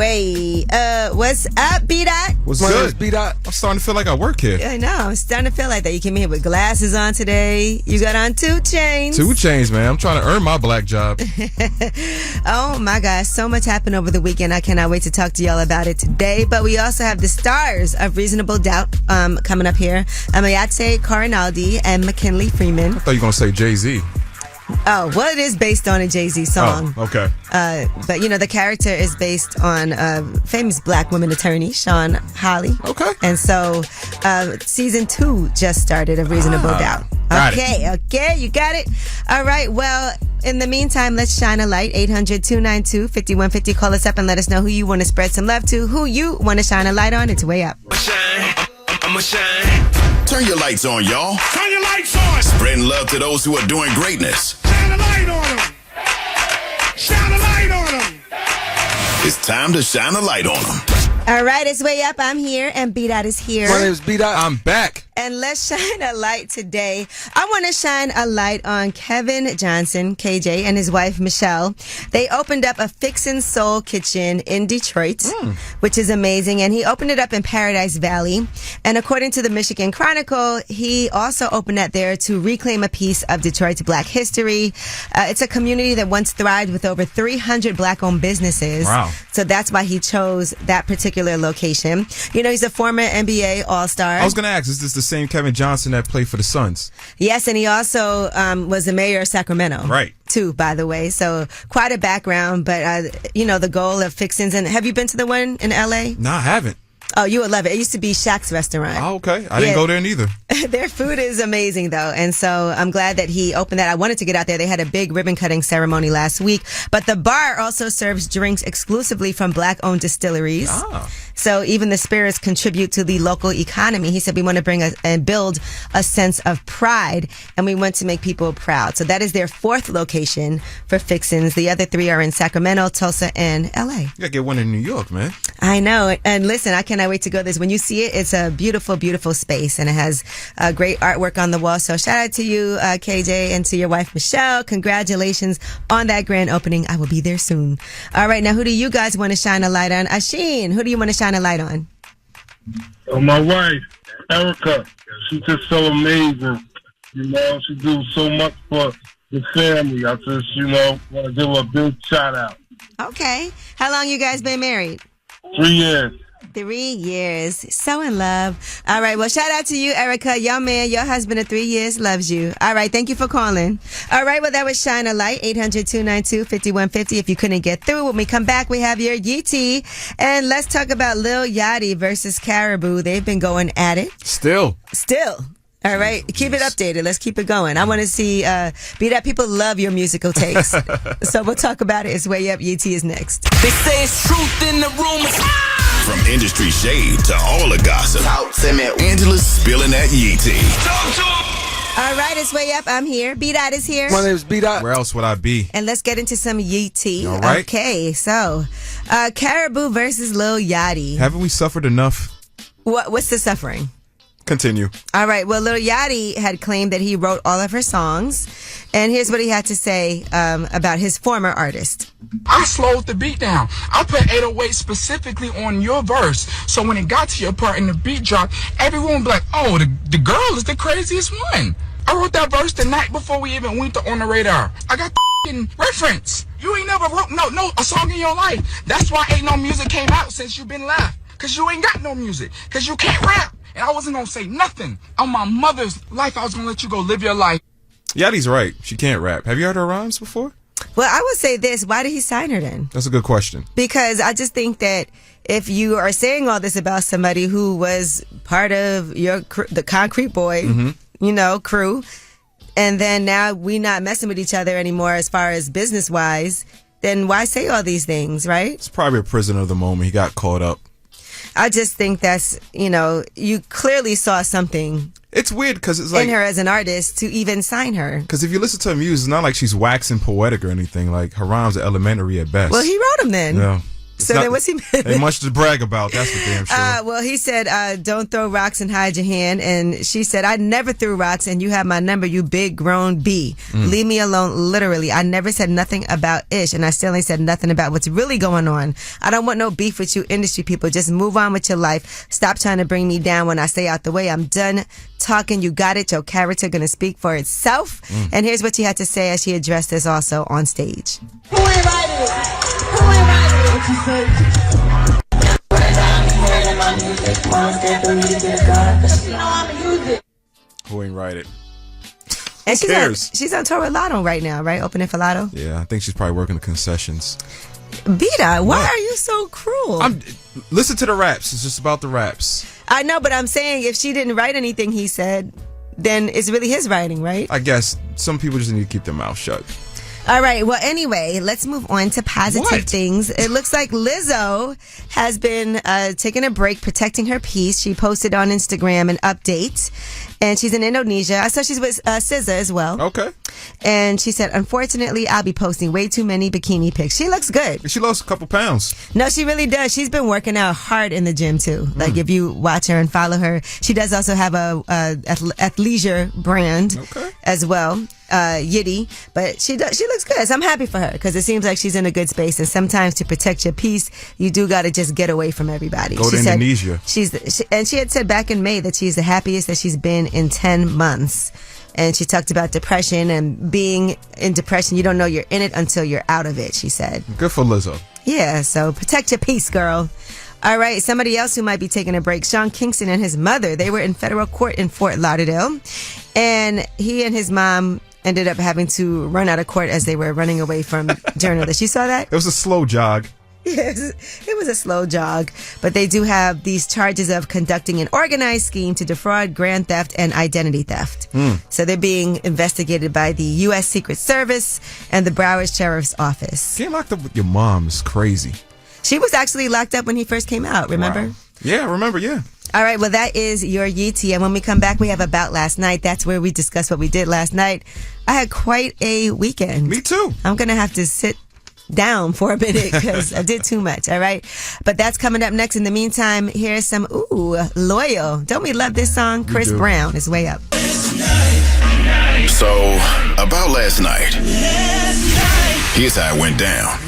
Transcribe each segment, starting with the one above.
way. What's up, B-Dot? What's good, B-Dot? I'm starting to feel like I work here. I know. I'm starting to feel like that. You came in here with glasses on today. You got on 2 chains. 2 chains, man. I'm trying to earn my black job. Oh, my gosh. So much happened over the weekend. I cannot wait to talk to y'all about it today. But we also have the stars of Reasonable Doubt coming up here. Emayatzy, Corinealdi, and McKinley, Freeman. I thought you were going to say Jay-Z. Oh, well, it is based on a Jay-Z song. Oh, okay. But, the character is based on a famous black woman attorney, Sean Holly. Okay. And so season 2 just started of Reasonable Doubt. Okay, you got it. All right, well, in the meantime, let's shine a light. 800-292-5150. Call us up and let us know who you want to spread some love to, who you want to shine a light on. It's Way Up. I'ma shine. Turn your lights on, y'all. Turn your lights on. Spreading love to those who are doing greatness. Shine a light on them. Shine a light on them. It's time to shine a light on them. All right, it's Way Up. I'm here, and B-Dot is here. My name's B-Dot. I'm back. And let's shine a light today. I want to shine a light on Kevin Johnson, KJ, and his wife, Michelle. They opened up a Fixin' Soul Kitchen in Detroit, which is amazing. And he opened it up in Paradise Valley. And according to the Michigan Chronicle, he also opened that there to reclaim a piece of Detroit's black history. It's a community that once thrived with over 300 black-owned businesses. Wow. So that's why he chose that particular location. He's a former NBA All-Star. I was going to ask, is this the same Kevin Johnson that played for the Suns? Yes, and he also was the mayor of Sacramento. Right. Too, by the way. So quite a background, but the goal of Fixins. And have you been to the one in LA? No, I haven't. Oh, you would love it. It used to be Shaq's restaurant. Oh, okay. I didn't go there neither. Their food is amazing, though. And so I'm glad that he opened that. I wanted to get out there. They had a big ribbon cutting ceremony last week. But the bar also serves drinks exclusively from black-owned distilleries. Ah. So even the spirits contribute to the local economy. He said we want to bring and build a sense of pride, and we want to make people proud. So that is their 4th location for Fixins. The other 3 are in Sacramento, Tulsa, and LA. You gotta get one in New York, man. I know. And listen, I cannot wait to go this. When you see it, it's a beautiful, beautiful space, and it has great artwork on the wall. So shout out to you, KJ, and to your wife, Michelle. Congratulations on that grand opening. I will be there soon. All right, now who do you guys want to shine a light on? Asheen, who do you want to shine a light on? My wife, Erica. She's just so amazing. She do so much for the family. I just, want to give her a big shout out. Okay. How long you guys been married? 3 years. 3 years. So in love. All right. Well, shout out to you, Erica. Your man, your husband of 3 years loves you. All right. Thank you for calling. All right. Well, that was Shine a Light. 800-292-5150. If you couldn't get through, when we come back, we have your Yeetie. And let's talk about Lil Yachty versus Caribou. They've been going at it. Still. All right. Keep it updated. Let's keep it going. I want to see, B-Dot, people love your musical takes. So we'll talk about it. It's Way Up. Yeetie is next. They say it's truth in the rumors. From industry shade to all the gossip, Angela's spilling that Yeetie. All right, it's Way Up. I'm here. B-Dot is here. My name's B-Dot. Where else would I be? And let's get into some Yeetie. All right. Okay, so Caribou versus Lil Yachty. Haven't we suffered enough? What's the suffering? Continue. All right, well, Lil Yachty had claimed that he wrote all of her songs. And here's what he had to say about his former artist. I slowed the beat down. I put 808 specifically on your verse. So when it got to your part and the beat dropped, everyone would be like, oh, the girl is the craziest one. I wrote that verse the night before we even went to On the Radar. I got the reference. You ain't never wrote a song in your life. That's why ain't no music came out since you been left. Because you ain't got no music. Because you can't rap. And I wasn't going to say nothing. On my mother's life, I was going to let you go live your life. Yachty's right. She can't rap. Have you heard her rhymes before? Well, I would say this. Why did he sign her then? That's a good question. Because I just think that if you are saying all this about somebody who was part of your the Concrete Boy, crew, and then now we not messing with each other anymore as far as business-wise, then why say all these things, right? It's probably a prisoner of the moment. He got caught up. I just think that's, you clearly saw something. It's weird because it's like in her as an artist to even sign her. Because if you listen to her music, it's not like she's waxing poetic or anything. Like her rhymes are elementary at best. Well, he wrote them then. Yeah. So then what's he Ain't much to brag about, that's for damn sure. Well, he said, don't throw rocks and hide your hand. And she said, I never threw rocks and you have my number, you big grown B. Leave me alone, literally. I never said nothing about Ish and I still ain't said nothing about what's really going on. I don't want no beef with you industry people. Just move on with your life. Stop trying to bring me down when I stay out the way. I'm done talking. You got it. Your character gonna speak for itself. And here's what she had to say as she addressed this also on stage. Who invited it? Who invited it? What you say? Who ain't write it? And cares? she's on tour with Lotto right now, right? Opening for Lotto. Yeah, I think she's probably working the concessions. Bita, why are you so cruel? Listen to the raps. It's just about the raps. I know, but I'm saying if she didn't write anything he said, then it's really his writing, right? I guess some people just need to keep their mouth shut. All right. Well, anyway, let's move on to positive things. It looks like Lizzo has been taking a break, protecting her peace. She posted on Instagram an update, and she's in Indonesia. I saw she's with SZA as well. Okay. And she said, unfortunately, I'll be posting way too many bikini pics. She looks good. She lost a couple pounds. No, she really does. She's been working out hard in the gym, too. Like, if you watch her and follow her, she does also have a athleisure brand as well. Yiddy, but she looks good. So I'm happy for her because it seems like she's in a good space. And sometimes to protect your peace, you do got to just get away from everybody. Go to Indonesia. And she had said back in May that she's the happiest that she's been in 10 months. And she talked about depression and being in depression. You don't know you're in it until you're out of it, she said. Good for Lizzo. Yeah, so protect your peace, girl. All right, somebody else who might be taking a break, Sean Kingston and his mother. They were in federal court in Fort Lauderdale. And he and his mom ended up having to run out of court as they were running away from journalists. You saw that? It was a slow jog. Yes, it was a slow jog. But they do have these charges of conducting an organized scheme to defraud, grand theft, and identity theft. So they're being investigated by the U.S. Secret Service and the Broward Sheriff's Office. Getting locked up with your mom is crazy. She was actually locked up when he first came out, remember? Wow. Yeah, I remember, yeah. All right, well, that is your Yeetie. And when we come back, we have About Last Night. That's where we discuss what we did last night. I had quite a weekend. Me too. I'm going to have to sit down for a minute because I did too much, all right? But that's coming up next. In the meantime, here's some, Loyal. Don't we love this song? Chris Brown is way up. So, about last night. Here's how it went down.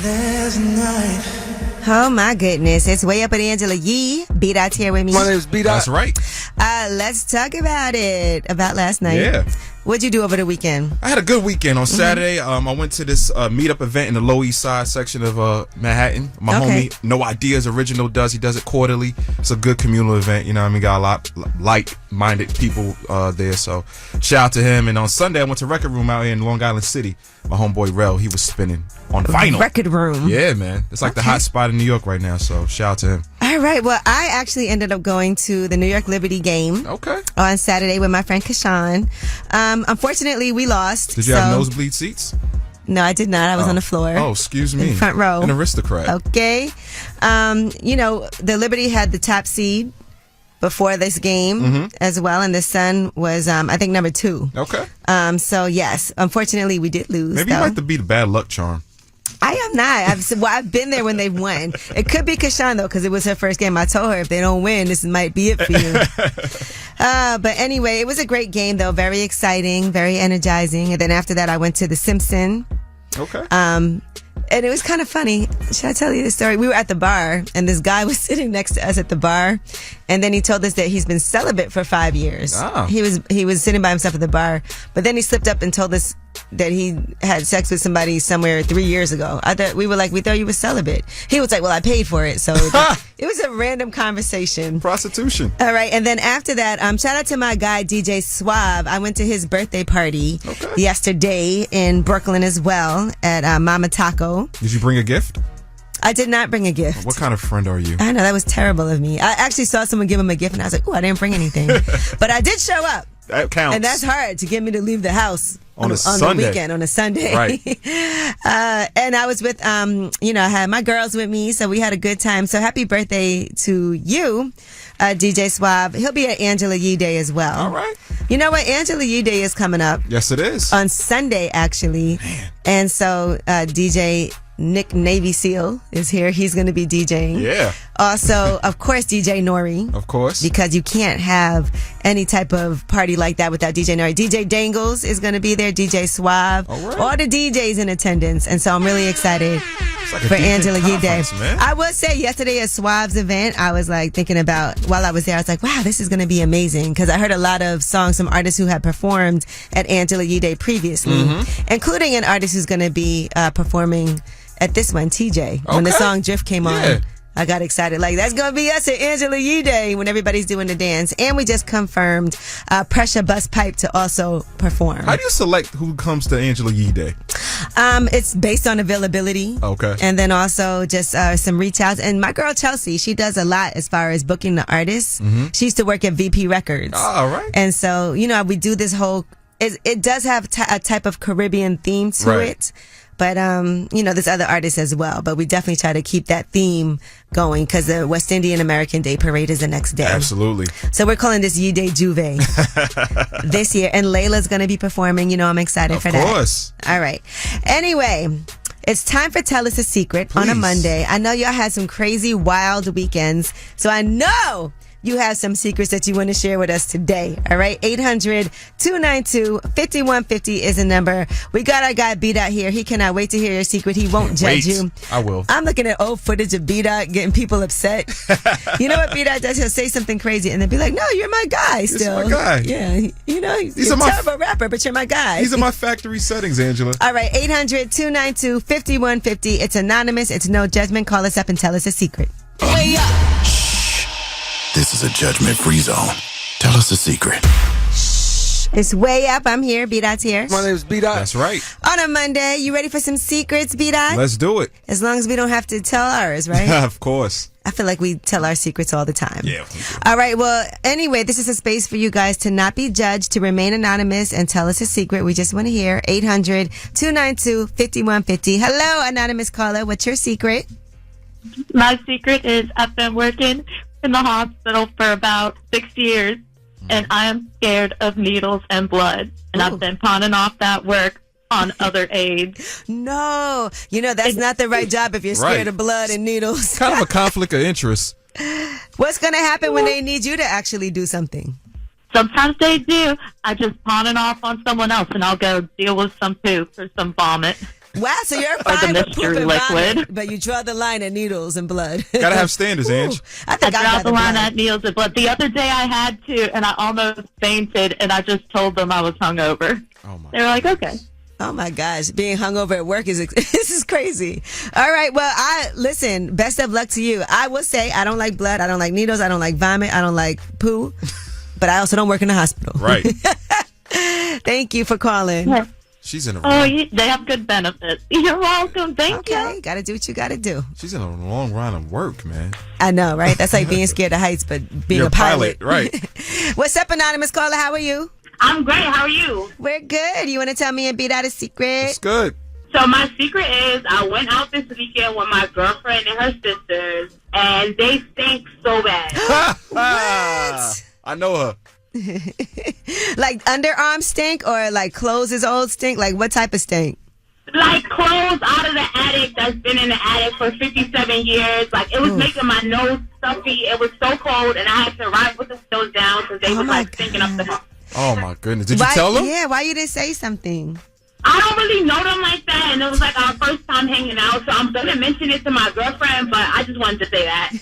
Oh my goodness. It's way up at Angela Yee. Beat Out here with me. My name's Beat Out. That's right. Let's talk about it. About last night. Yeah. What'd you do over the weekend? I had a good weekend. On Saturday, I went to this meetup event in the Lower East Side section of Manhattan. My homie, No Ideas Original does. He does it quarterly. It's a good communal event. You know what I mean? Got a lot like-minded people there. So shout out to him. And on Sunday, I went to Record Room out here in Long Island City. My homeboy Rel, he was spinning on vinyl. Record Room. Yeah, man. It's like the hot spot in New York right now. So shout out to him. All right. Well, I actually ended up going to the New York Liberty game on Saturday with my friend Kashan. Unfortunately, we lost. Did you have nosebleed seats? No, I did not. I was on the floor. Oh, excuse me. In the front row. An aristocrat. Okay. You know, the Liberty had the top seed before this game as well, and the Sun was, I think, number 2. Okay. So, yes, unfortunately, we did lose. Maybe you like to be the bad luck charm. I am not. I've been there when they've won. It could be Kashan, though, because it was her first game. I told her if they don't win, this might be it for you. But anyway, it was a great game, though. Very exciting, very energizing. And then after that, I went to the Simpson. Okay. And it was kind of funny. Should I tell you the story? We were at the bar, and this guy was sitting next to us at the bar, and then he told us that he's been celibate for 5 years. Oh. He was sitting by himself at the bar, but then he slipped up and told us that he had sex with somebody somewhere 3 years ago. We thought you were celibate. He was like, well, I paid for it. So it was a random conversation. Prostitution. All right. And then after that, shout out to my guy, DJ Suave. I went to his birthday party yesterday in Brooklyn as well at Mama Taco. Did you bring a gift? I did not bring a gift. What kind of friend are you? I know, that was terrible of me. I actually saw someone give him a gift and I was like, I didn't bring anything. But I did show up. That counts. And that's hard to get me to leave the house on Sunday. the weekend, on a Sunday. Right. And I was with, I had my girls with me, so we had a good time. So happy birthday to you, DJ Suave. He'll be at Angela Yee Day as well. All right. You know what? Angela Yee Day is coming up. Yes, it is. On Sunday, actually. Man. And so DJ Nick Navy Seale is here. He's going to be DJing. Yeah. Also, of course, DJ Nori. Of course. Because you can't have any type of party like that without DJ Nori. DJ Dangles is going to be there. DJ Suave. All the DJs in attendance. And so I'm really excited for Angela Yee Day. I will say yesterday at Suave's event, I was like thinking about, while I was there, I was like, wow, this is going to be amazing. Because I heard a lot of songs from artists who had performed at Angela Yee Day previously, including an artist who's going to be performing at this one, TJ. When the song Drift came on, I got excited. Like, that's going to be us at Angela Yee Day when everybody's doing the dance. And we just confirmed Pressure Bus Pipe to also perform. How do you select who comes to Angela Yee Day? It's based on availability. Okay. And then also just some reach outs. And my girl Chelsea, she does a lot as far as booking the artists. She used to work at VP Records. All right. And so, you know, we do this whole, it does have a type of Caribbean theme to it. But, you know, there's other artists as well. But we definitely try to keep that theme going because the West Indian American Day Parade is the next day. Absolutely. So we're calling this Yee Day Juve this year. And Layla's going to be performing. You know, I'm excited for that. Of course. All right. Anyway, it's time for Tell Us a Secret on a Monday. I know y'all had some crazy, wild weekends. So I know you have some secrets that you want to share with us today. All right. 800-292-5150 is the number. We got our guy B-Dot here. He cannot wait to hear your secret. He won't judge you. I will. I'm looking at old footage of B-Dot getting people upset. You know what B-Dot does? He'll say something crazy and then be like, no, you're my guy still. He's my guy. Yeah. You know, he's a terrible rapper, but you're my guy. He's in my factory settings, Angela. All right. 800-292-5150. It's anonymous. It's no judgment. Call us up and tell us a secret. Way up. This is a judgment-free zone. Tell us a secret. It's way up. I'm here. B-Dot's here. My name's B-Dot. That's right. On a Monday, you ready for some secrets, B-Dot? Let's do it. As long as we don't have to tell ours, right? Of course. I feel like we tell our secrets all the time. Yeah. All right. Well, anyway, this is a space for you guys to not be judged, to remain anonymous, and tell us a secret. We just want to hear. 800-292-5150. Hello, anonymous caller. What's your secret? My secret is I've been working in the hospital for about 6 years, and I am scared of needles and blood. And I've been pawning off that work on other aides. No. You know, that's not the right job if you're scared of blood and needles. Kind of a conflict of interest. What's going to happen when they need you to actually do something? Sometimes they do. I just pawn it off on someone else, and I'll go deal with some poop or some vomit. Wow, so you're Or fine the with poop mystery and liquid. vomit, but you draw the line at needles and blood. Gotta have standards, Ange. I think I draw got the line blood. at needles and blood. The other day I had to, and I almost fainted, and I just told them I was hungover. Oh my. They were like, okay. Oh my gosh, being hungover at work is this is crazy. All right, well, listen, best of luck to you. I will say I don't like blood, I don't like needles, I don't like vomit, I don't like poo, but I also don't work in the hospital. Right. Thank you for calling. Yeah. She's in a Oh, they have good benefits. You're welcome. Thank you. Okay, gotta do what you gotta do. She's in a long run of work, man. I know, right? That's like being scared of heights, but being You're a pilot. Right. What's up, anonymous caller? How are you? I'm great. How are you? We're good. You want to tell me and beat out a secret? It's good. So my secret is I went out this weekend with my girlfriend and her sisters, and they stink so bad. What? I know her. Like underarm stink or like clothes is old stink? Like what type of stink? Like clothes out of the attic that's been in the attic for 57 years. Like it was making my nose stuffy. It was so cold, and I had to ride with the windows down because they were like stinking up the house. Oh my goodness! Did you tell them? Yeah, why you didn't say something? I don't really know them like that, and it was like our first time hanging out, so I'm going to mention it to my girlfriend, but I just wanted to say that.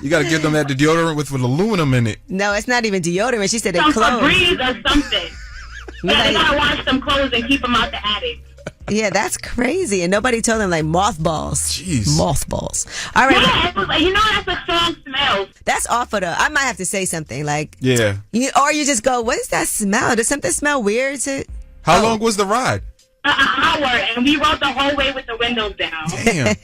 You got to give them that deodorant with aluminum in it. No, it's not even deodorant. She said they Some clothes. Febreze or something. Yeah, they got to wash some clothes and keep them out the attic. Yeah, that's crazy. And nobody told them like mothballs. Jeez. Mothballs. All right. Yeah, it was like, that's a strong smell. That's awful though. I might have to say something like, Yeah. Or you just go, what is that smell? Does something smell weird? How long was the ride? An hour, and we rode the whole way with the windows down. Damn.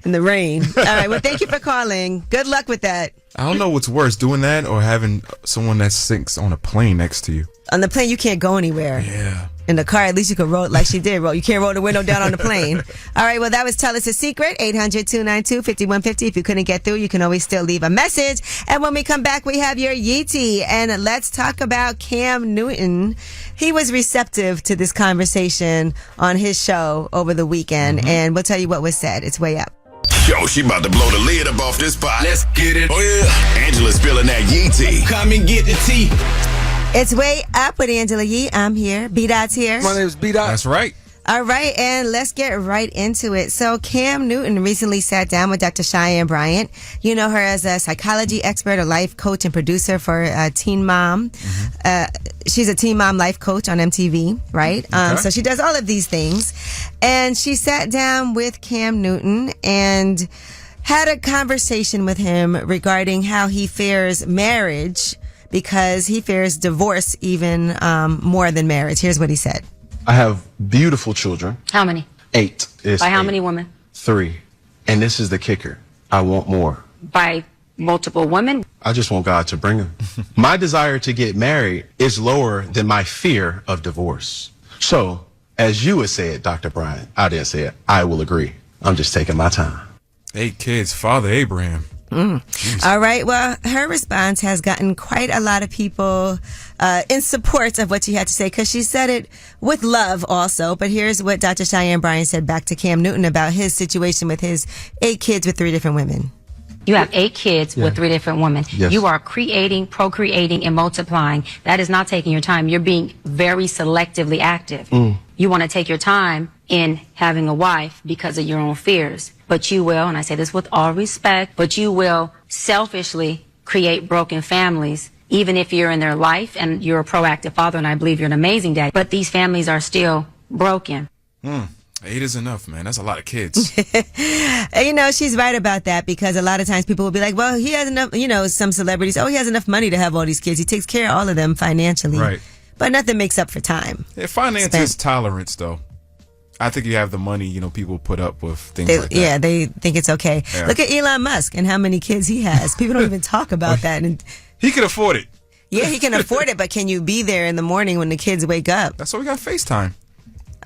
In the rain. All right. Well, thank you for calling. Good luck with that. I don't know what's worse, doing that or having someone that sinks on a plane next to you. On the plane, you can't go anywhere. Yeah. in the car, at least you could roll it like she did roll. You can't roll the window down on the plane. All right, well, that was Tell Us a Secret, 800-292-5150. If you couldn't get through, you can always still leave a message. And when we come back, we have your Yeetie. And let's talk about Cam Newton. He was receptive to this conversation on his show over the weekend. And we'll tell you what was said. It's way up. Yo, she about to blow the lid up off this pot. Let's get it. Oh, yeah. Angela's spilling that yee tea. Come and get the tea. It's Way Up with Angela Yee. I'm here. B-Dot's here. My name is B-Dot. That's right. All right, and let's get right into it. So Cam Newton recently sat down with Dr. Cheyenne Bryant. You know her as a psychology expert, a life coach, and producer for Teen Mom. She's a Teen Mom life coach on MTV, right? Okay. So she does all of these things. And she sat down with Cam Newton and had a conversation with him regarding how he fears marriage, because he fears divorce even more than marriage. Here's what he said. I have beautiful children. How many? 8. By how many women? 3. And this is the kicker. I want more. By multiple women? I just want God to bring them. My desire to get married is lower than my fear of divorce. So, as you would say it, Dr. Bryant, I didn't say it. I will agree. I'm just taking my time. 8 kids, Father Abraham. All right. Well, her response has gotten quite a lot of people in support of what she had to say, because she said it with love also. But here's what Dr. Cheyenne Bryant said back to Cam Newton about his situation with his 8 kids with 3 different women. You have 8 kids with 3 different women. Yes. You are creating, procreating, and multiplying. That is not taking your time. You're being very selectively active. You want to take your time in having a wife because of your own fears. But you will, and I say this with all respect, but you will selfishly create broken families, even if you're in their life and you're a proactive father, and I believe you're an amazing dad. But these families are still broken. 8 is enough, man. That's a lot of kids. You know, she's right about that, because a lot of times people will be like, well, he has enough, you know, some celebrities, he has enough money to have all these kids. He takes care of all of them financially. Right. But nothing makes up for time. Yeah, finance is tolerance, though. I think you have the money, you know, people put up with things like that. Yeah, they think it's okay. Yeah. Look at Elon Musk and how many kids he has. People don't even talk about that. And he can afford it. Yeah, he can afford it, but can you be there in the morning when the kids wake up? That's why we got FaceTime.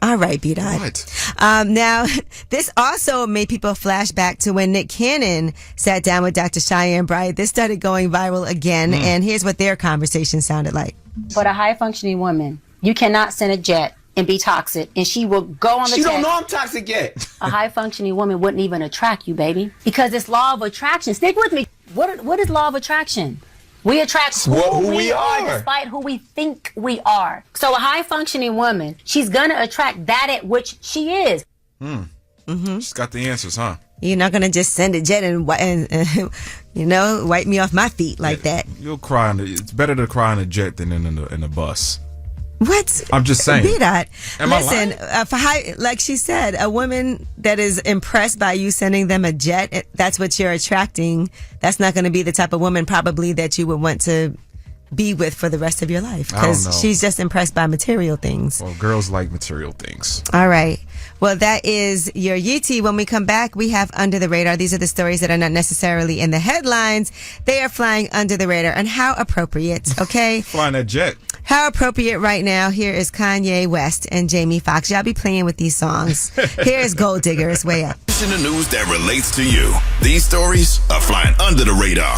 All right, B-Dot. What? Now, this also made people flash back to when Nick Cannon sat down with Dr. Cheyenne Bryant. This started going viral again, and here's what their conversation sounded like. For a high-functioning woman, you cannot send a jet and be toxic, and she will go on the She jet. don't know I'm toxic yet. A high-functioning woman wouldn't even attract you, baby, because it's law of attraction. Stick with me. What is law of attraction? We attract who we are despite who we think we are. So a high-functioning woman, she's going to attract that at which she is. She's got the answers, huh? You're not going to just send a jet and you know, wipe me off my feet like that. You'll cry. It's better to cry in a jet than in a bus. What? I'm just saying. B-Dot. Am I Listen, lying? like she said, a woman that is impressed by you sending them a jet, that's what you're attracting. That's not going to be the type of woman probably that you would want to be with for the rest of your life, I don't know. because she's just impressed by material things. Well, girls like material things. All right. Well, that is your Yeetie. When we come back, we have Under the Radar. These are the stories that are not necessarily in the headlines. They are flying under the radar. And how appropriate, okay? Flying that jet. How appropriate right now. Here is Kanye West and Jamie Foxx. Y'all be playing with these songs. Here is Gold Digger. It's way up. In the news that relates to you. These stories are flying under the radar.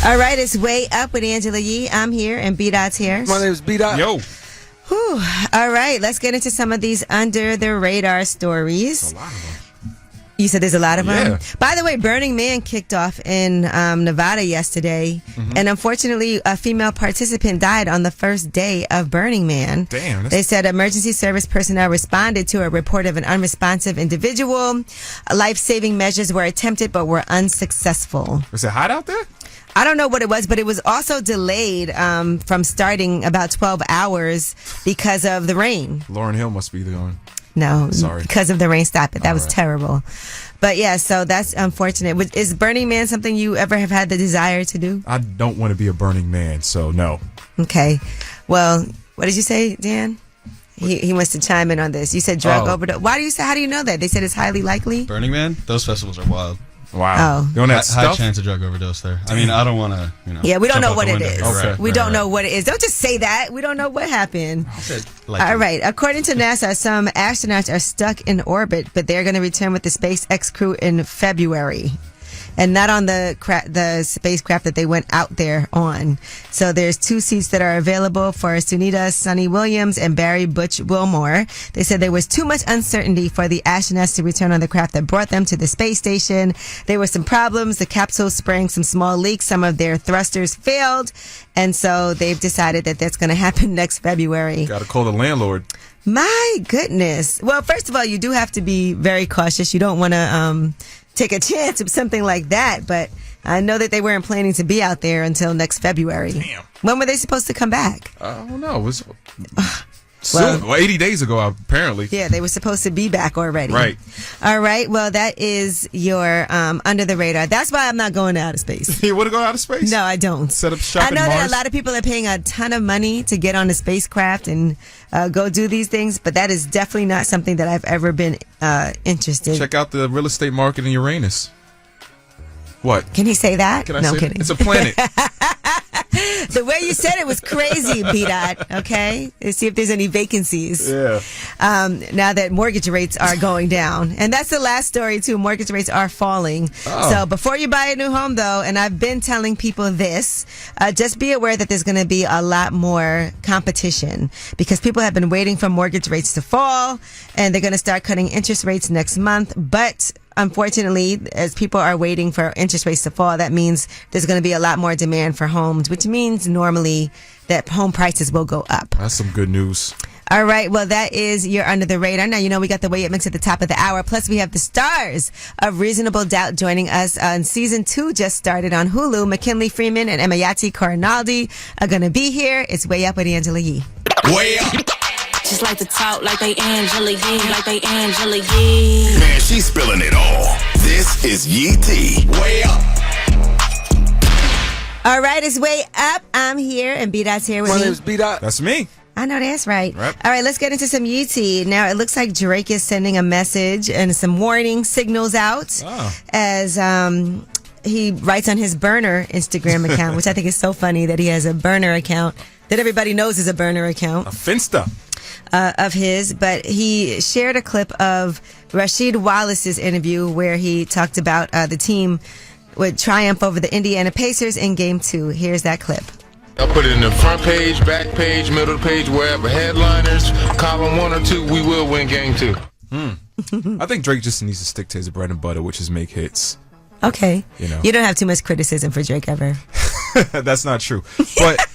All right, it's Way Up with Angela Yee. I'm here and B-Dot's here. My name is B-Dot. Yo. Whew. All right, let's get into some of these under the radar stories. A lot of them. You said there's a lot of them? Yeah. By the way, Burning Man kicked off in Nevada yesterday. And unfortunately, a female participant died on the first day of Burning Man. Damn. They said emergency service personnel responded to a report of an unresponsive individual. Life-saving measures were attempted but were unsuccessful. Was it hot out there? I don't know what it was, but it was also delayed from starting about 12 hours because of the rain. Lauryn Hill must be the one. No, Sorry. because of the rain. Stop it. That was right. terrible. But yeah, so that's unfortunate. Is Burning Man something you ever have had the desire to do? I don't want to be a Burning Man, so no. Okay. Well, what did you say, Dan? He wants to chime in on this. You said drug overdose. How do you know that? They said it's highly likely? Burning Man? Those festivals are wild. Wow. Oh. High chance of drug overdose there. I mean, I don't want to, Yeah, we don't know what it is. Okay. We don't know what it is. Don't just say that. We don't know what happened. All right. According to NASA, some astronauts are stuck in orbit, but they're going to return with the SpaceX crew in February. And not on the spacecraft that they went out there on. So there's 2 seats that are available for Sunita Sonny Williams and Barry Butch Wilmore. They said there was too much uncertainty for the astronauts to return on the craft that brought them to the space station. There were some problems. The capsule sprang some small leaks. Some of their thrusters failed. And so they've decided that that's going to happen next February. Got to call the landlord. My goodness. Well, first of all, you do have to be very cautious. You don't want to take a chance of something like that, but I know that they weren't planning to be out there until next February. Damn. When were they supposed to come back? I don't know. It was soon. 80 days ago, apparently. Yeah, they were supposed to be back already. Right. All right. Well, that is your under the radar. That's why I'm not going to outer space. You want to go out of space? No, I don't. Set up shop I know in Mars? that a lot of people are paying a ton of money to get on a spacecraft and go do these things, but that is definitely not something that I've ever been interested in. Check out the real estate market in Uranus. What? Can he say that? Can I no, say kidding. that? It's a planet. The way you said it was crazy, B-Dot. Okay? Let's see if there's any vacancies. Yeah. Now that mortgage rates are going down. And that's the last story, too. Mortgage rates are falling. Oh. So before you buy a new home, though, and I've been telling people this, just be aware that there's going to be a lot more competition because people have been waiting for mortgage rates to fall, and they're going to start cutting interest rates next month. But unfortunately, as people are waiting for interest rates to fall, that means there's going to be a lot more demand for homes, which means normally that home prices will go up. That's some good news. All right. Well, that is your Under the Radar. Now, you know, we got the Way It Mix at the top of the hour. Plus, we have the stars of Reasonable Doubt joining us. Season 2 just started on Hulu. McKinley, Freeman, and Emayatzy Corinealdi are going to be here. It's Way Up with Angela Yee. Way up. Just like to talk like they Angela Yee, like they Angela Yee. Man, she's spilling it all. This is Yee T. Way up. All right. It's Way Up. I'm here, and B-Dot's here with me. My name's B-Dot. That's me. I know that's right. All right, let's get into some UT. Now, it looks like Drake is sending a message and some warning signals out as he writes on his burner Instagram account, which I think is so funny that he has a burner account that everybody knows is a burner account. A Finsta. Of his, but he shared a clip of Rasheed Wallace's interview where he talked about the team would triumph over the Indiana Pacers in Game 2. Here's that clip. I'll put it in the front page, back page, middle page, wherever. Headliners, column 1 or 2, we will win Game 2. I think Drake just needs to stick to his bread and butter, which is make hits. Okay. You know. You don't have too much criticism for Drake ever. That's not true. But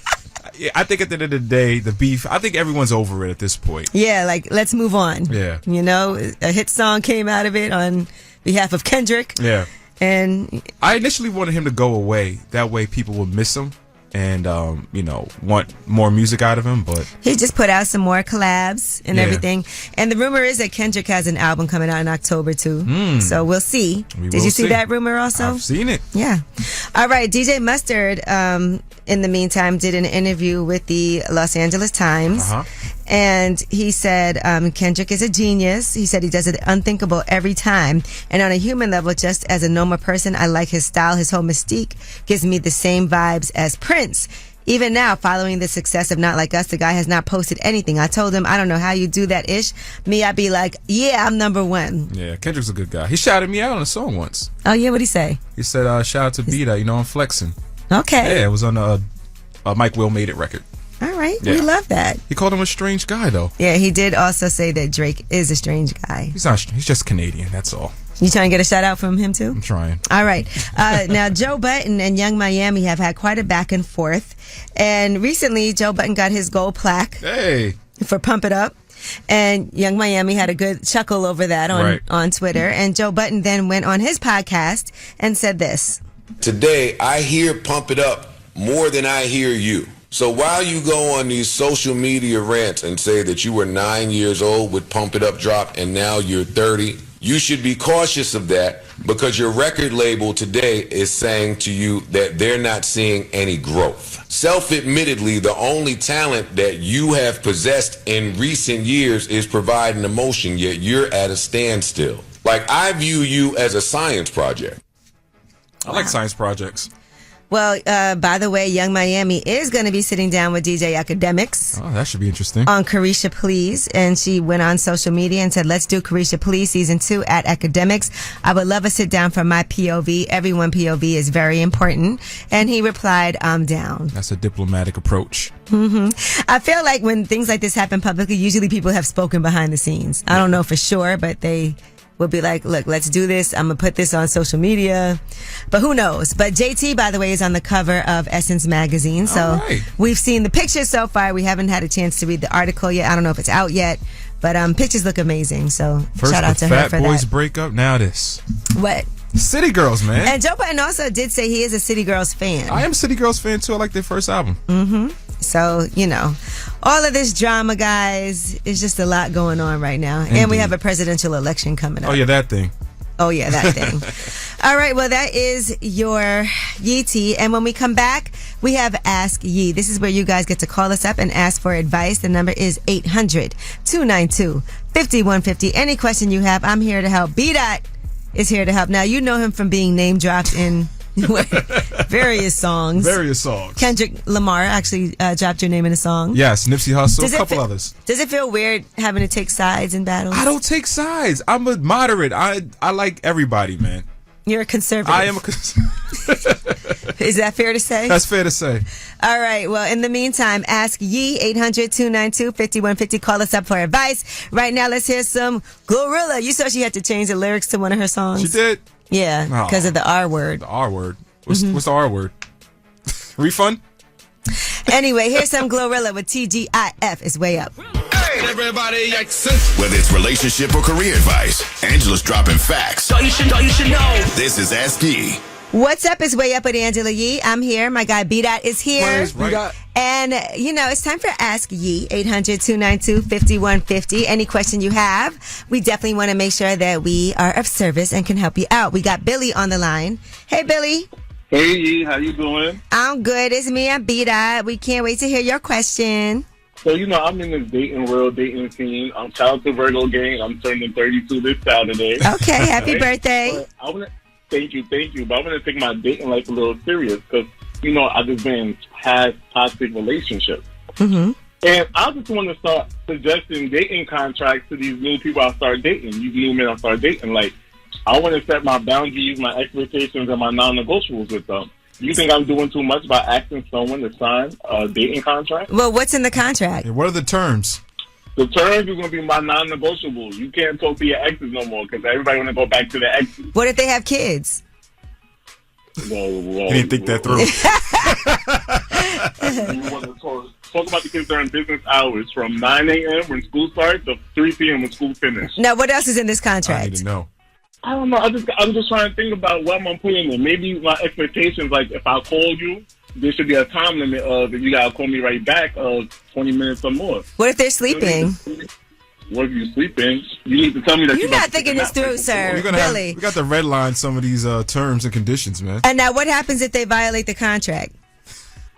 I think at the end of the day, the beef, I think everyone's over it at this point. Yeah, like, let's move on. Yeah. You know, a hit song came out of it on behalf of Kendrick. Yeah. And I initially wanted him to go away. That way people would miss him and, you know, want more music out of him. But he just put out some more collabs and everything. And the rumor is that Kendrick has an album coming out in October, too. So we'll see. Did you see that rumor also? I've seen it. Yeah. All right. DJ Mustard, in the meantime, did an interview with the Los Angeles Times. And he said Kendrick is a genius. He said he does it unthinkable every time. And on a human level, just as a normal person, I like his style. His whole mystique gives me the same vibes as Prince. Even now, following the success of Not Like Us, the guy has not posted anything. I told him, I don't know how you do that ish. Me, I'd be like, yeah, I'm number 1. Yeah, Kendrick's a good guy. He shouted me out on a song once. Oh, yeah? What'd he say? He said, shout out to B-Dot, you know, I'm flexing. Okay. Yeah, it was on a Mike Will Made It record. All right. Yeah. We love that. He called him a strange guy, though. Yeah, he did also say that Drake is a strange guy. He's not. He's just Canadian, that's all. You trying to get a shout out from him, too? I'm trying. All right. Now, Joe Budden and Young Miami have had quite a back and forth. And recently, Joe Budden got his gold plaque for Pump It Up. And Young Miami had a good chuckle over that on Twitter. And Joe Budden then went on his podcast and said this. Today, I hear Pump It Up more than I hear you. So while you go on these social media rants and say that you were 9 years old with Pump It Up drop and now you're 30, you should be cautious of that because your record label today is saying to you that they're not seeing any growth. Self-admittedly, the only talent that you have possessed in recent years is providing emotion, yet you're at a standstill. Like, I view you as a science project. I like science projects. Well, by the way, Young Miami is going to be sitting down with DJ Academics. Oh, that should be interesting. On Carisha Please. And she went on social media and said, let's do Carisha Please season 2 at Academics. I would love a sit down from my POV. Everyone POV is very important. And he replied, I'm down. That's a diplomatic approach. I feel like when things like this happen publicly, usually people have spoken behind the scenes. I don't know for sure, but they will be like, look, let's do this. I'm going to put this on social media. But who knows? But JT, by the way, is on the cover of Essence magazine. So we've seen the pictures so far. We haven't had a chance to read the article yet. I don't know if it's out yet. But pictures look amazing. So First shout out to her for Fat Boys that. break up. Now this. What? City Girls, man. And Joe Budden also did say he is a City Girls fan. I am a City Girls fan, too. I like their first album. So, you know, all of this drama, guys, is just a lot going on right now. Indeed. And we have a presidential election coming up. Oh, yeah, that thing. Oh, yeah, that thing. All right, well, that is your Yee Tea. And when we come back, we have Ask Yee. This is where you guys get to call us up and ask for advice. The number is 800-292-5150. Any question you have, I'm here to help. B-Dot is here to help. Now, you know him from being name dropped in various songs. Various songs. Kendrick Lamar actually dropped your name in a song. Yes, Nipsey Hussle, a couple others. Does it feel weird having to take sides in battles? I don't take sides. I'm a moderate. I like everybody, man. You're a conservative. I am a conservative. Is that fair to say? That's fair to say. All right. Well, in the meantime, ask Yee, 800-292-5150. Call us up for advice. Right now, let's hear some Glorilla. You saw she had to change the lyrics to one of her songs. She did? Yeah, because of the R word. The R word? What's the R word? Refund? Anyway, here's some Glorilla with TGIF. It's way up. Hey, everybody, whether it's relationship or career advice, Angela's dropping facts. You should know. This is Ask Yee. What's up? Is Way Up with Angela Yee. I'm here. My guy B-Dot is here. Right. And, you know, it's time for Ask Yee, 800-292-5150. Any question you have, we definitely want to make sure that we are of service and can help you out. We got Billy on the line. Hey, Billy. Hey, Yee, how you doing? I'm good. It's me and B-Dot. We can't wait to hear your question. So, you know, I'm in this dating world, dating scene. I'm shout out to Virgo gang. I'm turning 32 this Saturday. Okay, happy birthday. Thank you. But I'm going to take my dating life a little serious because, you know, I've just been in past toxic relationships. And I just want to start suggesting dating contracts to these new people I start dating, these new men I start dating. Like, I want to set my boundaries, my expectations, and my non-negotiables with them. You think I'm doing too much by asking someone to sign a dating contract? Well, what's in the contract? Yeah, what are the terms? The terms are going to be my non-negotiable. You can't talk to your exes no more because everybody want to go back to their exes. What if they have kids? You didn't think that through. You want to talk about the kids during business hours from 9 a.m. when school starts to 3 p.m. when school finishes. Now, what else is in this contract? I need to know. I don't know. I'm just trying to think about what I'm going to put in there. Maybe my expectations, like if I call you, there should be a time limit of if you got to call me right back of 20 minutes or more. What if they're sleeping? What if you're sleeping? You need to tell me that you're not thinking this through, sir. Billy. We got to redline some of these terms and conditions, man. And now what happens if they violate the contract?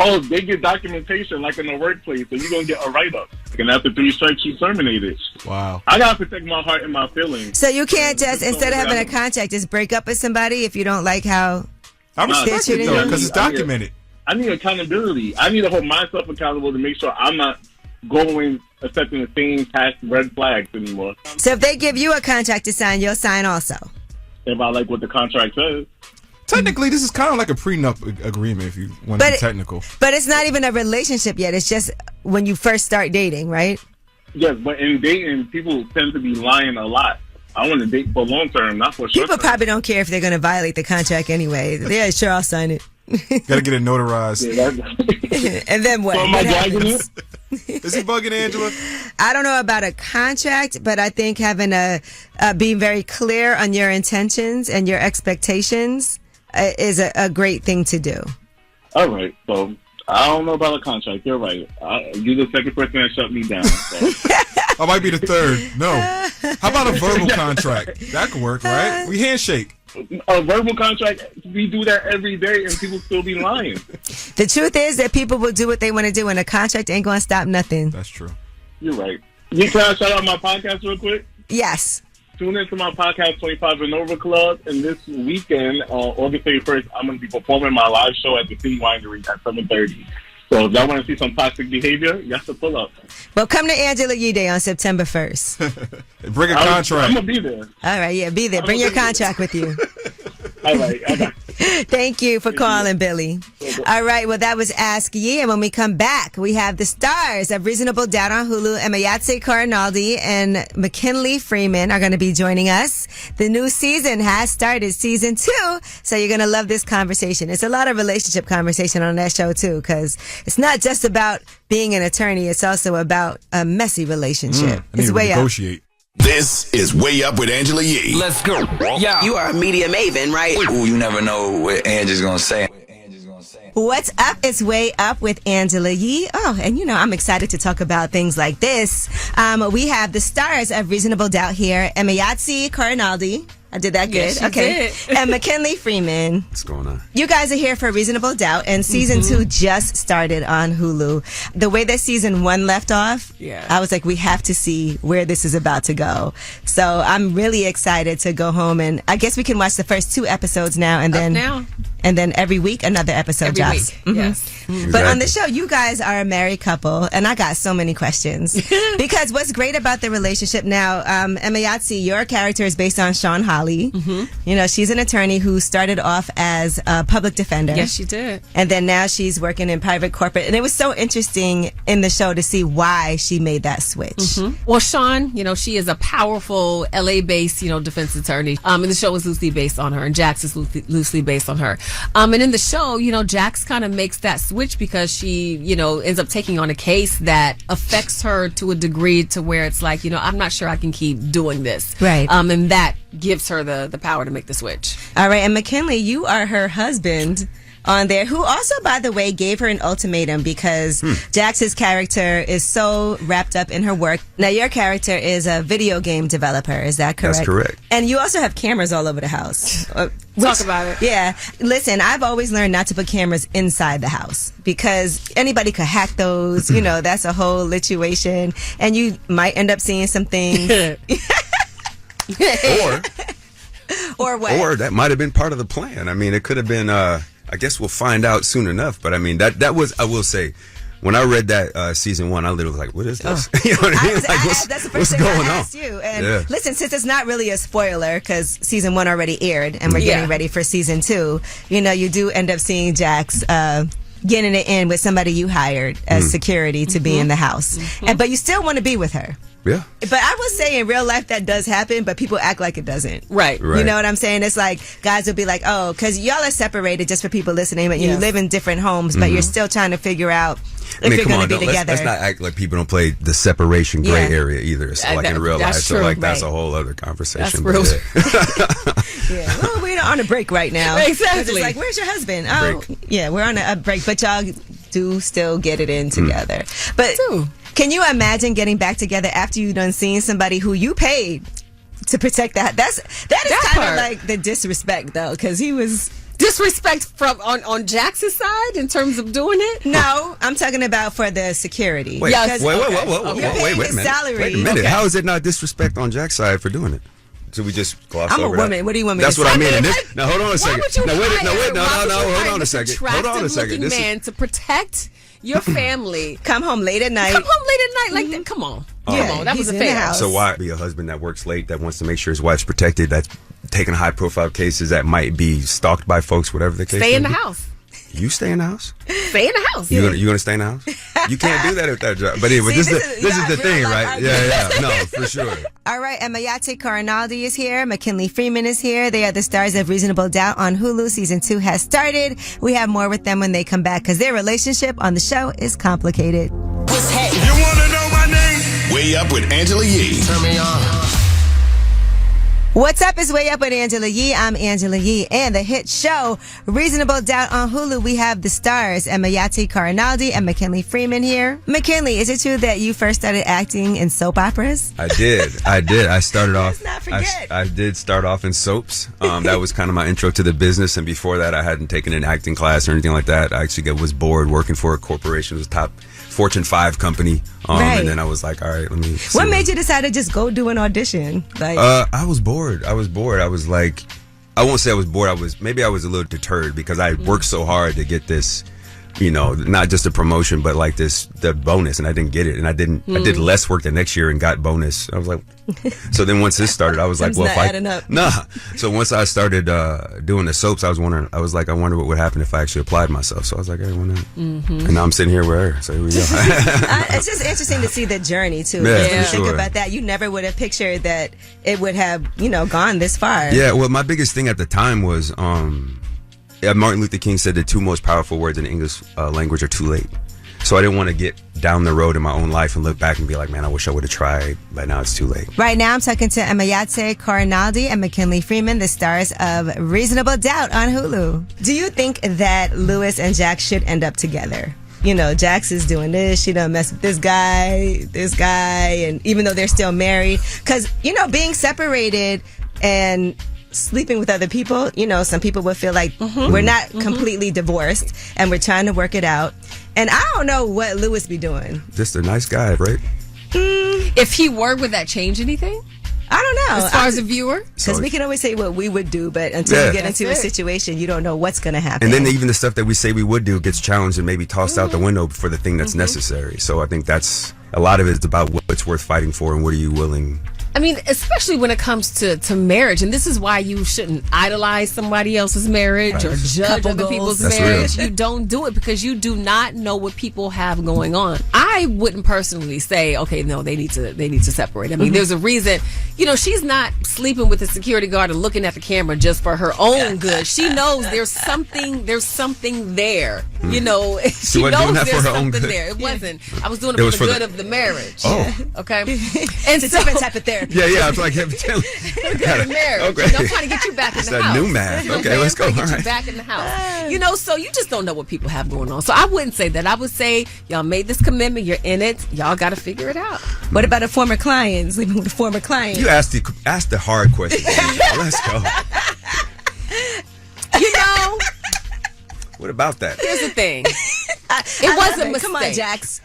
Oh, they get documentation like in the workplace, so you're going to get a write-up. And after 3 strikes, you terminated. Wow. I got to protect my heart and my feelings. So you can't just, instead of having a contract, just break up with somebody if you don't like how I respect it, though, because it's documented. I need accountability. I need to hold myself accountable to make sure I'm not going accepting the same past red flags anymore. So if they give you a contract to sign, you'll sign also? If I like what the contract says. Technically, this is kind of like a prenup agreement if you want to be technical. But it's not even a relationship yet. It's just when you first start dating, right? Yes, but in dating, people tend to be lying a lot. I want to date for long term, not for short term. People probably don't care if they're going to violate the contract anyway. Yeah, sure, I'll sign it. Gotta get it notarized. And then what? So am I dragging it? Is he bugging Angela? I don't know about a contract, but I think having being very clear on your intentions and your expectations is a great thing to do. All right, so I don't know about a contract. You're right. You're the second person that shut me down. So. I might be the third. No. How about a verbal contract? That could work, right? We handshake. A verbal contract, we do that every day and people still be lying. The truth is that people will do what they want to do and a contract ain't going to stop nothing. That's true. You're right. Can I shout out my podcast real quick? Yes. tune into my podcast, 25 and Over Club. And this weekend, August 31st, I'm going to be performing my live show at the City Winery at 7:30. So if y'all want to see some toxic behavior, you have to pull up. Well, come to Angela Yee Day on September 1st. Bring a contract. I'm going to be there. All right, yeah, be there. Bring your contract with you. All right. Thank you for calling, Billy. All right, well, that was Ask Yee. And when we come back, we have the stars of Reasonable Doubt on Hulu. Emayatzy, Corinealdi, and McKinley Freeman are going to be joining us. The new season has started, season 2. So you're going to love this conversation. It's a lot of relationship conversation on that show, too, because it's not just about being an attorney. It's also about a messy relationship. It's way up. This is Way Up with Angela Yee. Let's go. Yeah. You are a media maven, right? Ooh, you never know what Angela's gonna say. What's up? It's Way Up with Angela Yee. Oh, and I'm excited to talk about things like this. We have the stars of Reasonable Doubt here. Emayatzy, Corinealdi. I did that good. Yes, okay. And McKinley Freeman. What's going on? You guys are here for Reasonable Doubt, and season 2 just started on Hulu. The way that season 1 left off, I was like, we have to see where this is about to go. So I'm really excited to go home, and I guess we can watch the first 2 episodes now, and then every week another episode drops. Yes. But on the show, you guys are a married couple, and I got so many questions. Because what's great about the relationship now, Emayatzy, your character is based on Sean Holly. She's an attorney who started off as a public defender. Yes, she did. And then now she's working in private corporate. And it was so interesting in the show to see why she made that switch. Well, Sean, she is a powerful LA-based, defense attorney. And the show is loosely based on her, and Jax is loosely based on her. And in the show, Jax kind of makes that switch because she, ends up taking on a case that affects her to a degree to where it's like, I'm not sure I can keep doing this. Right. And that gives her the power to make the switch. All right. And McKinley, you are her husband on there, who also, by the way, gave her an ultimatum because Jax's character is so wrapped up in her work. Now, your character is a video game developer. Is that correct? That's correct. And you also have cameras all over the house. Talk about it. Yeah. Listen, I've always learned not to put cameras inside the house because anybody could hack those. That's a whole situation. And you might end up seeing some things. Or what? Or that might have been part of the plan. I mean, it could have been, I guess we'll find out soon enough. But I mean, that was, I will say, when I read that season 1, I literally was like, what is this? You know what I mean? That's the first thing I asked you. And listen, since it's not really a spoiler because season 1 already aired and we're getting ready for season 2, you do end up seeing Jax getting it in with somebody you hired as security to be in the house. But you still want to be with her. Yeah. But I will say in real life that does happen, but people act like it doesn't. Right. You know what I'm saying? It's like guys will be like, oh, because y'all are separated just for people listening, but you live in different homes, but you're still trying to figure out if you're going to be together. Let's not act like people don't play the separation gray area either. So like in real life. True. So that's a whole other conversation. That's real. Well, we're on a break right now. Exactly. It's like, where's your husband? Oh, yeah, we're on a break, but y'all do still get it in together. But can you imagine getting back together after you done seen somebody who you paid to protect that? That is kind of like the disrespect though, because he was disrespect from on Jax's side in terms of doing it. No, I'm talking about for the security. Wait, yes. wait a minute. Salary. Wait a minute. How is it not disrespect on Jax's side for doing it? Should we just gloss over that? I'm a woman. What do you want me to say? That's what I mean. Now hold on a second. No, hold on a second. Hold on a second. This man to protect your family. Come home late at night. Like that. Come on. Come on. That was a fair. So why be a husband that works late, that wants to make sure his wife's protected, that's taking high profile cases that might be stalked by folks, whatever the case. Stay in the house. You stay in the house? Stay in the house. You gonna stay in the house? You can't do that at that job. But anyway, this is the thing, right? Yeah. No, for sure. All right, Emayatzy, Corinealdi is here. McKinley Freeman is here. They are the stars of Reasonable Doubt on Hulu. Season 2 has started. We have more with them when they come back because their relationship on the show is complicated. What's happening? You want to know my name? Way Up with Angela Yee. Turn me on. What's up is Way Up with Angela Yee. I'm Angela Yee. And the hit show, Reasonable Doubt on Hulu, we have the stars, Emayatzy, Corinealdi, and McKinley Freeman here. McKinley, is it true that you first started acting in soap operas? I did. I started off. Let's not forget. I did start off in soaps. That was kind of my intro to the business. And before that, I hadn't taken an acting class or anything like that. I actually was bored working for a corporation. It was a top Fortune 5 company. Right. And then I was like, all right, let me see What made you decide to just go do an audition? Like, I was bored. I was like, I won't say I was bored. Maybe I was a little deterred because I worked so hard to get this, not just a promotion, but like the bonus, and I didn't get it. And I did less work the next year and got bonus. I was like, so then once this started, I was like, well, So once I started doing the soaps, I wonder what would happen if I actually applied myself. So I was like, hey, why not? And now I'm sitting here with her. So here we go. It's just interesting to see the journey too. Yeah, When you for think sure. about that, you never would have pictured that it would have, gone this far. Yeah, well, my biggest thing at the time was Martin Luther King said the two most powerful words in the English language are too late. So I didn't want to get down the road in my own life and look back and be like, man, I wish I would have tried, but now it's too late. Right now, I'm talking to Emayatzy, Corinealdi, and McKinley Freeman, the stars of Reasonable Doubt on Hulu. Do you think that Lewis and Jax should end up together? Jax is doing this. She done mess with this guy, and even though they're still married. Because, being separated and sleeping with other people, some people would feel like we're not completely divorced and we're trying to work it out. And I don't know what Lewis be doing. Just a nice guy, right? If he were, would that change anything? I don't know. As far as a viewer? Because we can always say what we would do, but until you get into a situation, you don't know what's going to happen. And then even the stuff that we say we would do gets challenged and maybe tossed out the window for the thing that's necessary. So I think that's a lot of it is about what's worth fighting for and what are you willing. I mean, especially when it comes to marriage, and this is why you shouldn't idolize somebody else's marriage or judge other people's marriage. You don't do it because you do not know what people have going on. I wouldn't personally say, okay, no, they need to separate. I mean, there's a reason. She's not sleeping with the security guard and looking at the camera just for her own good. She knows there's something there. She knows there's something there. It wasn't. I was doing it for the good of the marriage. Oh. Okay. And it's a different type of therapy. Yeah. I was like, marriage. Okay. I'm trying to get you back in the house. It's a new math. Okay, let's go. Get you back in the house. So you just don't know what people have going on. So I wouldn't say that. I would say y'all made this commitment. You're in it. Y'all got to figure it out. What about a former client? Sleeping with a former client? You asked the hard question. Let's go. What about that? Here's the thing. It wasn't a mistake. Come on, Jax.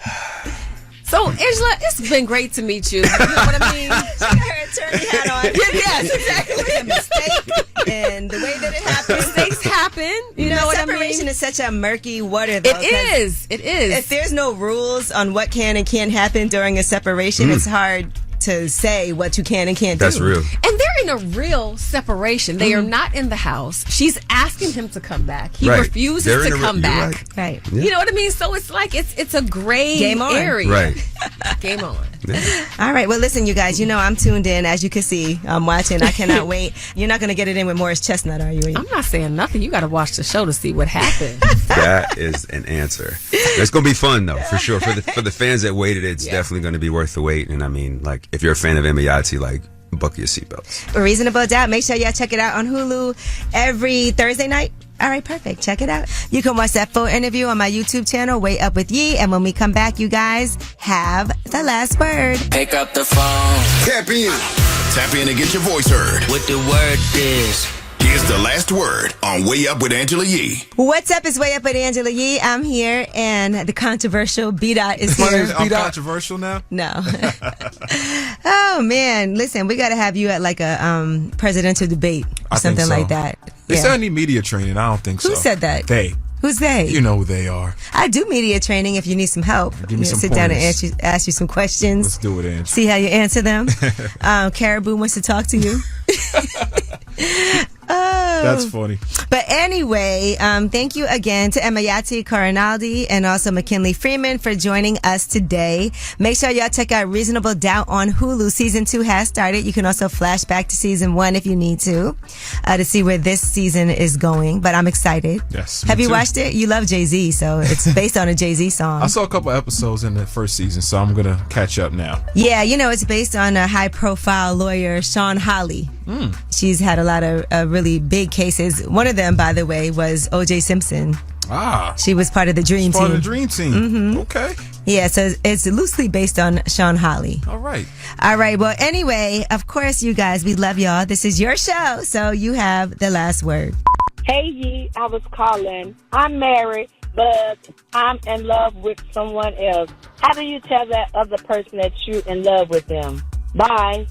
So, Angela, it's been great to meet you. You know what I mean? She got her attorney hat on. Yes, exactly. It was a mistake, and the way that it happened. Mistakes happen. You know what I mean? Separation is such a murky water, though. It is. If there's no rules on what can and can't happen during a separation, it's hard to say what you can and can't do. That's real. And they're in a real separation. They are not in the house. She's asking him to come back. He refuses to come back. Right. Yeah. You know what I mean? So it's like it's a gray area. Right. Game on. Yeah. All right. Well, listen, you guys. I'm tuned in. As you can see, I'm watching. I cannot wait. You're not going to get it in with Morris Chestnut, are you? I'm not saying nothing. You got to watch the show to see what happened. That is an answer. It's going to be fun, though, for sure. For the fans that waited, it's definitely going to be worth the wait. And I mean, like, if you're a fan of Emayatzy, buckle your seatbelts. Reasonable Doubt. Make sure y'all check it out on Hulu every Thursday night. All right, perfect. Check it out. You can watch that full interview on my YouTube channel, Way Up with Yee. And when we come back, you guys have the last word. Pick up the phone. Tap in. Tap in and get your voice heard. What the word is. Here's the last word on Way Up with Angela Yee. What's up? It's Way Up with Angela Yee. I'm here, and the controversial B-Dot is here. I'm controversial now? No. Oh, man. Listen, we got to have you at a presidential debate or something like that. They said I need media training. I don't think so. Who said that? They. Who's they? You know who they are. I do media training if you need some help. Give me some sit pointers. down and ask you some questions. Let's do it, Ange. See how you answer them. Caribou wants to talk to you. That's funny. But anyway, thank you again to Emayatzy, Corinealdi, and also McKinley Freeman for joining us today. Make sure y'all check out Reasonable Doubt on Hulu. Season 2 has started. You can also flash back to season 1 if you need to see where this season is going. But I'm excited. Yes. Have you watched it? You love Jay-Z, so it's based on a Jay-Z song. I saw a couple episodes in the first season, so I'm going to catch up now. Yeah, it's based on a high-profile lawyer, Sean Hawley. She's had a lot of really big cases. One of them, by the way, was O.J. Simpson. She was part of the Dream Team. Part of the Dream Team. Mm-hmm. Okay. Yeah, so it's loosely based on Sean Hawley. All right. Well, anyway, of course, you guys, we love y'all. This is your show, so you have the last word. Hey, Yee, I was calling. I'm married, but I'm in love with someone else. How do you tell that other person that you're in love with them? Bye.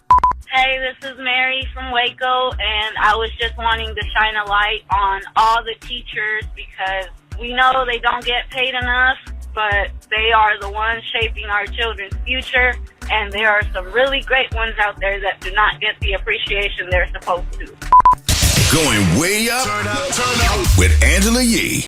Hey, this is Mary from Waco, and I was just wanting to shine a light on all the teachers because we know they don't get paid enough, but they are the ones shaping our children's future, and there are some really great ones out there that do not get the appreciation they're supposed to. Going way up with Angela Yee.